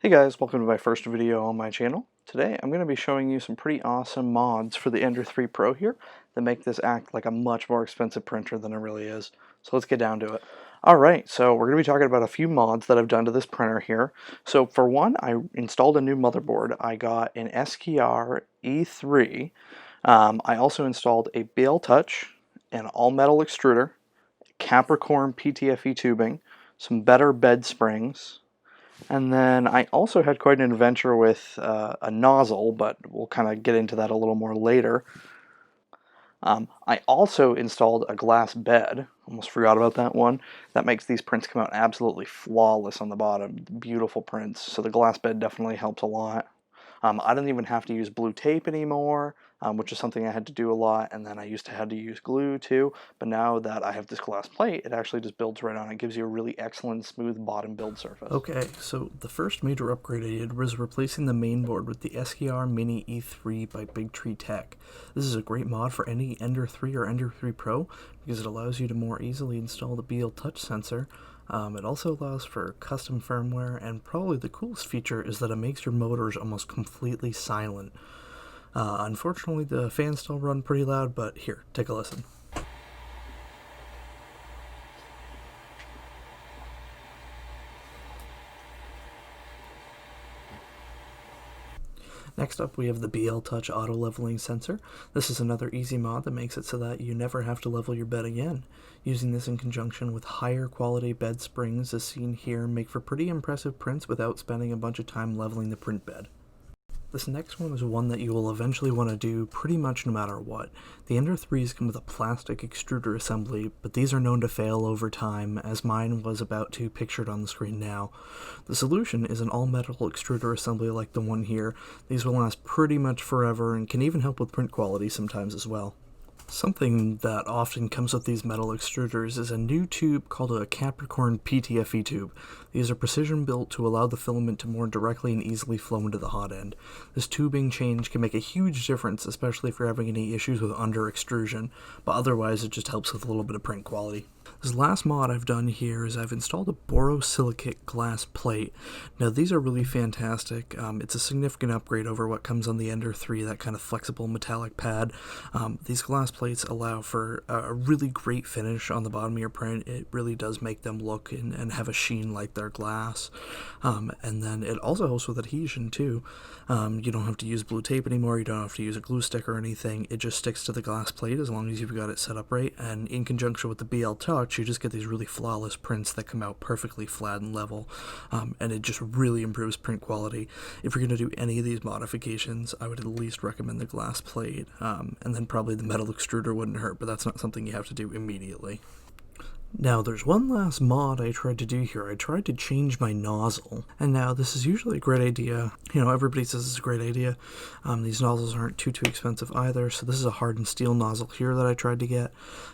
Hey guys, welcome to my first video on my channel. Today I'm going to be showing you some pretty awesome mods for the Ender 3 Pro here that make this act like a much more expensive printer than it really is. So let's get down to it. Alright, so we're going to be talking about a few mods that I've done to this printer here. So for one, I installed a new motherboard. I got an SRK E3. I also installed a Bltouch, an all-metal extruder, Capricorn PTFE tubing, some better bed springs, and then I also had quite an adventure with a nozzle, but we'll kind of get into that a little more later. I also installed a glass bed. Almost forgot about that one. That makes these prints come out absolutely flawless on the bottom. Beautiful prints. So the glass bed definitely helps a lot. I don't even have to use blue tape anymore, which is something I had to do a lot, and then I used to have to use glue too, but now that I have this glass plate, it actually just builds right on. It gives you a really excellent smooth bottom build surface. Okay, so the first major upgrade I did was replacing the main board with the SRK Mini E3 by Bltouch. This is a great mod for any Ender 3 or Ender 3 Pro because it allows you to more easily install the Bltouch sensor. It also allows for custom firmware, and probably the coolest feature is that it makes your motors almost completely silent. Unfortunately, the fans still run pretty loud, but here, take a listen. Next up, we have the Bltouch auto leveling sensor. This is another easy mod that makes it so that you never have to level your bed again. Using this in conjunction with higher quality bed springs as seen here make for pretty impressive prints without spending a bunch of time leveling the print bed. This next one is one that you will eventually want to do pretty much no matter what. The Ender 3s come with a plastic extruder assembly, but these are known to fail over time, as mine was about to pictured on the screen now. The solution is an all-metal extruder assembly like the one here. These will last pretty much forever and can even help with print quality sometimes as well. Something that often comes with these metal extruders is a new tube called a Capricorn PTFE tube. These are precision built to allow the filament to more directly and easily flow into the hot end. This tubing change can make a huge difference, especially if you're having any issues with under extrusion, but otherwise it just helps with a little bit of print quality. This last mod I've done here is I've installed a borosilicate glass plate. Now these are really fantastic. It's a significant upgrade over what comes on the Ender 3, that kind of flexible metallic pad. These glass plates allow for a really great finish on the bottom of your print. It really does make them look and have a sheen like they're glass. And then it also helps with adhesion too. You don't have to use blue tape anymore. You don't have to use a glue stick or anything. It just sticks to the glass plate as long as you've got it set up right. And in conjunction with the Bltouch, you just get these really flawless prints that come out perfectly flat and level. And it just really improves print quality. If you're going to do any of these modifications, I would at least recommend the glass plate. And then probably the metal extruder wouldn't hurt, but that's not something you have to do immediately. Now, there's one last mod I tried to do here. I tried to change my nozzle. And now, this is usually a great idea. You know, everybody says it's a great idea. These nozzles aren't too expensive either. So this is a hardened steel nozzle here that I tried to get.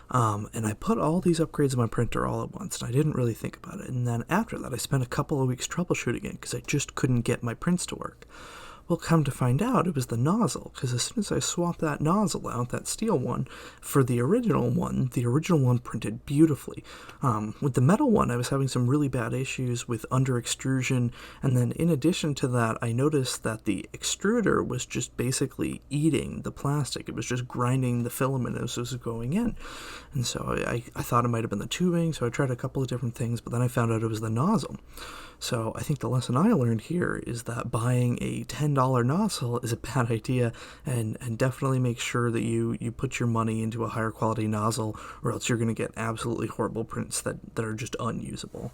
And I put all these upgrades in my printer all at once. And I didn't really think about it. And then after that, I spent a couple of weeks troubleshooting it because I just couldn't get my prints to work. Well, come to find out, it was the nozzle, because as soon as I swapped that nozzle out, that steel one, for the original one printed beautifully. With the metal one, I was having some really bad issues with under extrusion, and then in addition to that, I noticed that the extruder was just basically eating the plastic. It was just grinding the filament as it was going in. And so I thought it might have been the tubing, so I tried a couple of different things, but then I found out it was the nozzle. So I think the lesson I learned here is that buying a $10 nozzle is a bad idea, and definitely make sure that you put your money into a higher quality nozzle, or else you're going to get absolutely horrible prints that are just unusable.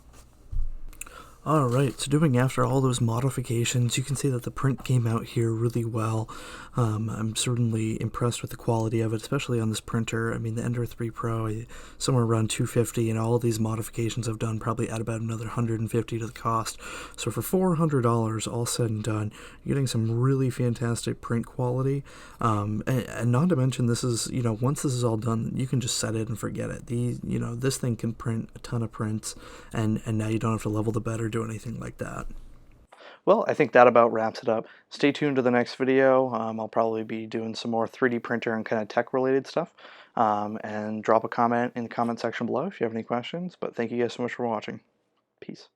Alright, so doing after all those modifications, you can see that the print came out here really well. I'm certainly impressed with the quality of it, especially on this printer. I mean, the Ender 3 Pro, somewhere around $250, and all of these modifications I've done probably add about another $150 to the cost. So for $400, all said and done, you're getting some really fantastic print quality. And not to mention, this is, once this is all done, you can just set it and forget it. This thing can print a ton of prints, and now you don't have to level the bed or do anything like that. Well, I think that about wraps it up. Stay tuned to the next video. I'll probably be doing some more 3D printer and kind of tech related stuff. And drop a comment in the comment section below if you have any questions. But thank you guys so much for watching. Peace.